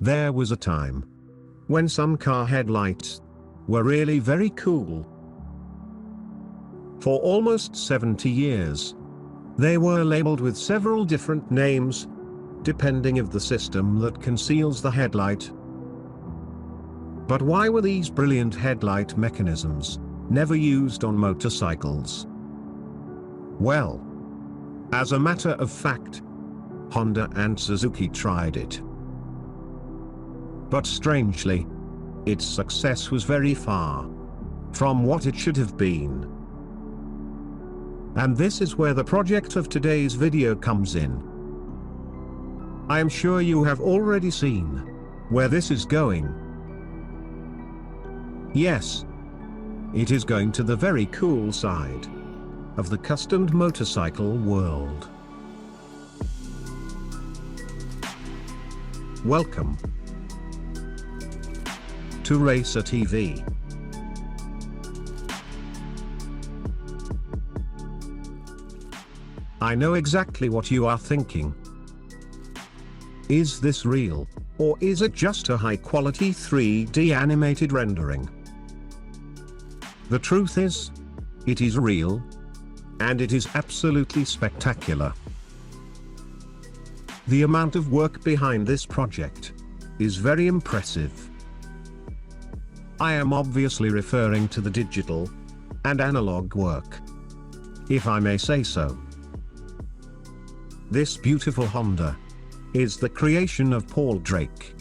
There was a time when some car headlights were really very cool. For almost 70 years, they were labeled with several different names, depending of the system that conceals the headlight. But why were these brilliant headlight mechanisms never used on motorcycles? Well, as a matter of fact, Honda and Suzuki tried it. But strangely, its success was very far from what it should have been. And this is where the project of today's video comes in. I am sure you have already seen where this is going. Yes, it is going to the very cool side of the customed motorcycle world. Welcome to Racer TV. I know exactly what you are thinking. Is this real, or is it just a high-quality 3D animated rendering? The truth is, it is real, and it is absolutely spectacular. The amount of work behind this project is very impressive. I am obviously referring to the digital and analog work, if I may say so. This beautiful Honda is the creation of Paul Drake,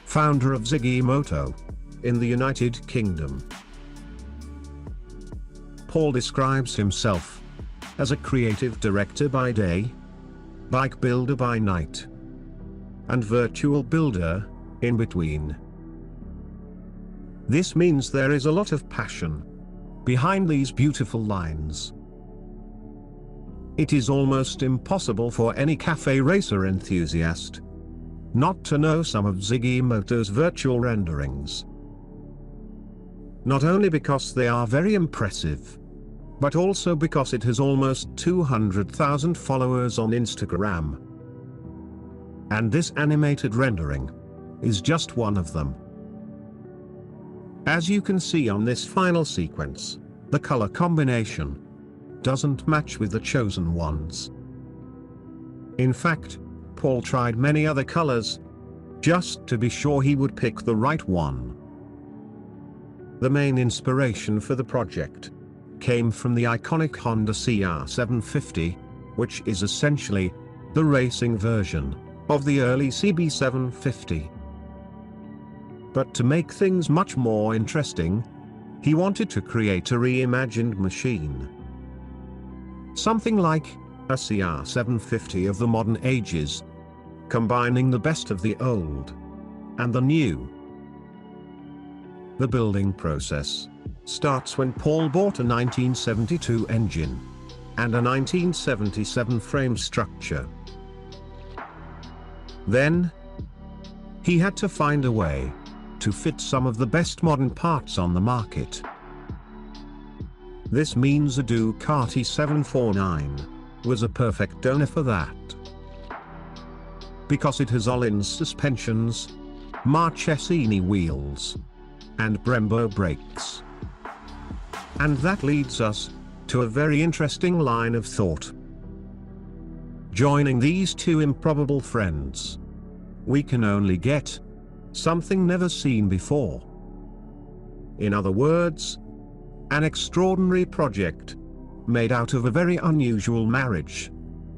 founder of Ziggy Moto in the United Kingdom. Paul describes himself as a creative director by day, bike builder by night, and virtual builder in between. This means there is a lot of passion behind these beautiful lines. It is almost impossible for any cafe racer enthusiast not to know some of Ziggy Moto's virtual renderings. Not only because they are very impressive, but also because it has almost 200,000 followers on Instagram. And this animated rendering is just one of them. As you can see on this final sequence, the color combination doesn't match with the chosen ones. In fact, Paul tried many other colors just to be sure he would pick the right one. The main inspiration for the project came from the iconic Honda CR750, which is essentially the racing version of the early CB750. But to make things much more interesting, he wanted to create a reimagined machine. Something like a CR750 of the modern ages, combining the best of the old and the new. The building process starts when Paul bought a 1972 engine and a 1977 frame structure. Then, he had to find a way to fit some of the best modern parts on the market. This means a Ducati 749 was a perfect donor for that. Because it has Öhlins suspensions, Marchesini wheels, and Brembo brakes. And that leads us to a very interesting line of thought. Joining these two improbable friends, we can only get something never seen before. In other words, an extraordinary project made out of a very unusual marriage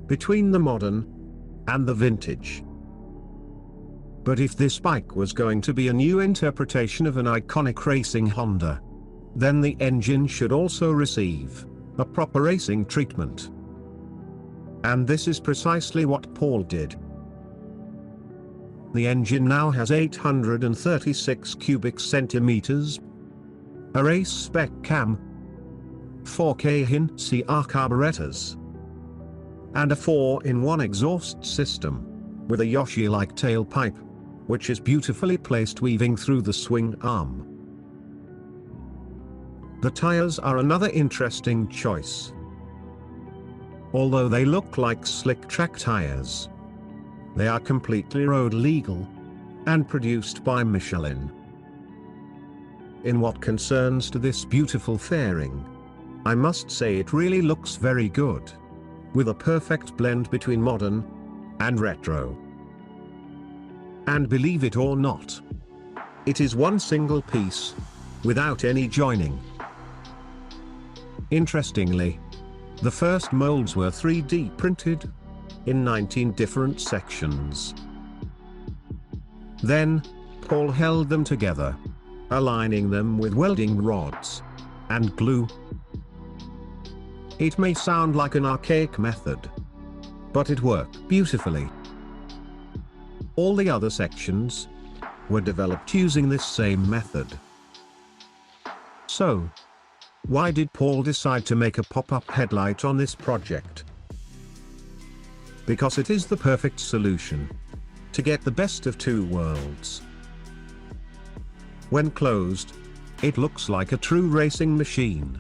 between the modern and the vintage. But if this bike was going to be a new interpretation of an iconic racing Honda, then the engine should also receive a proper racing treatment. And this is precisely what Paul did. The engine now has 836 cubic centimeters, a race spec cam, 4K HIN-CR carburetors, and a 4-in-1 exhaust system with a Yoshi-like tailpipe, which is beautifully placed weaving through the swing arm. The tires are another interesting choice. Although they look like slick track tires, they are completely road legal and produced by Michelin. In what concerns to this beautiful fairing, I must say it really looks very good, with a perfect blend between modern and retro. And believe it or not, it is one single piece, without any joining. Interestingly, the first molds were 3D printed in 19 different sections. Then, Paul held them together, aligning them with welding rods and glue. It may sound like an archaic method, but it worked beautifully. All the other sections were developed using this same method. So, why did Paul decide to make a pop-up headlight on this project? Because it is the perfect solution to get the best of two worlds. When closed, it looks like a true racing machine.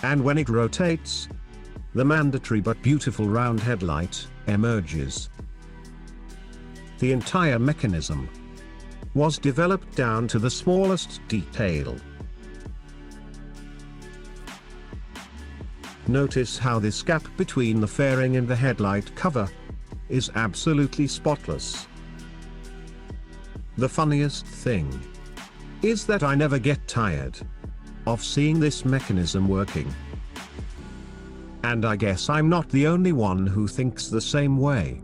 And when it rotates, the mandatory but beautiful round headlight emerges. The entire mechanism was developed down to the smallest detail. Notice how this gap between the fairing and the headlight cover is absolutely spotless. The funniest thing is that I never get tired of seeing this mechanism working. And I guess I'm not the only one who thinks the same way.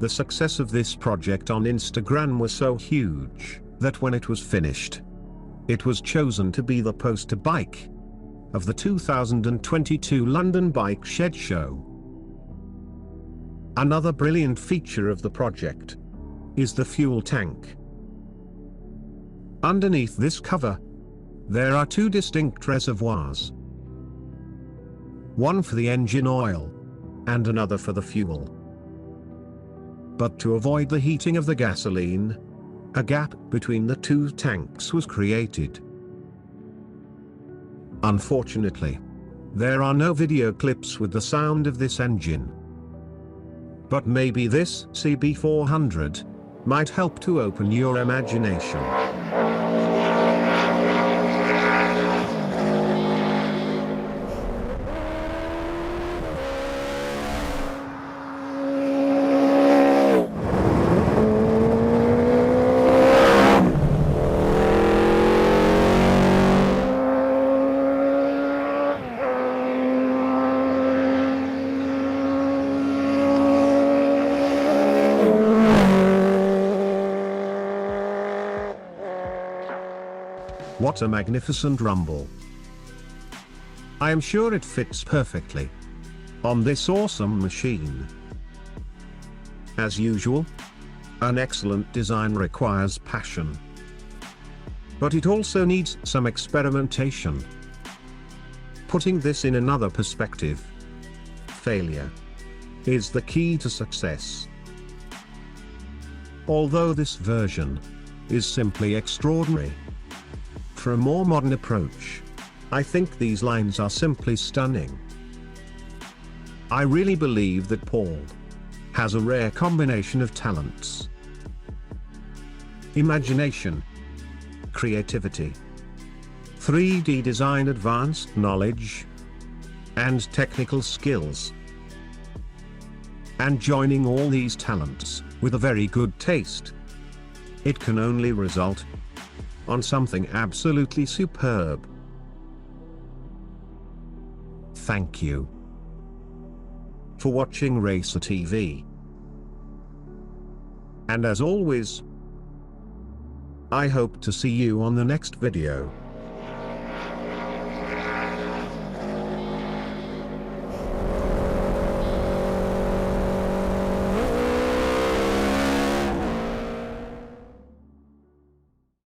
The success of this project on Instagram was so huge that when it was finished, it was chosen to be the poster bike of the 2022 London Bike Shed Show. Another brilliant feature of the project is the fuel tank. Underneath this cover, there are two distinct reservoirs. One for the engine oil, and another for the fuel. But to avoid the heating of the gasoline, a gap between the two tanks was created. Unfortunately, there are no video clips with the sound of this engine. But maybe this CB400 might help to open your imagination. What a magnificent rumble. I am sure it fits perfectly on this awesome machine. As usual, an excellent design requires passion. But it also needs some experimentation. Putting this in another perspective, failure is the key to success. Although this version is simply extraordinary, for a more modern approach, I think these lines are simply stunning. I really believe that Paul has a rare combination of talents: imagination, creativity, 3D design, advanced knowledge, and technical skills. And joining all these talents with a very good taste, it can only result on something absolutely superb. Thank you for watching Racer TV. And as always, I hope to see you on the next video.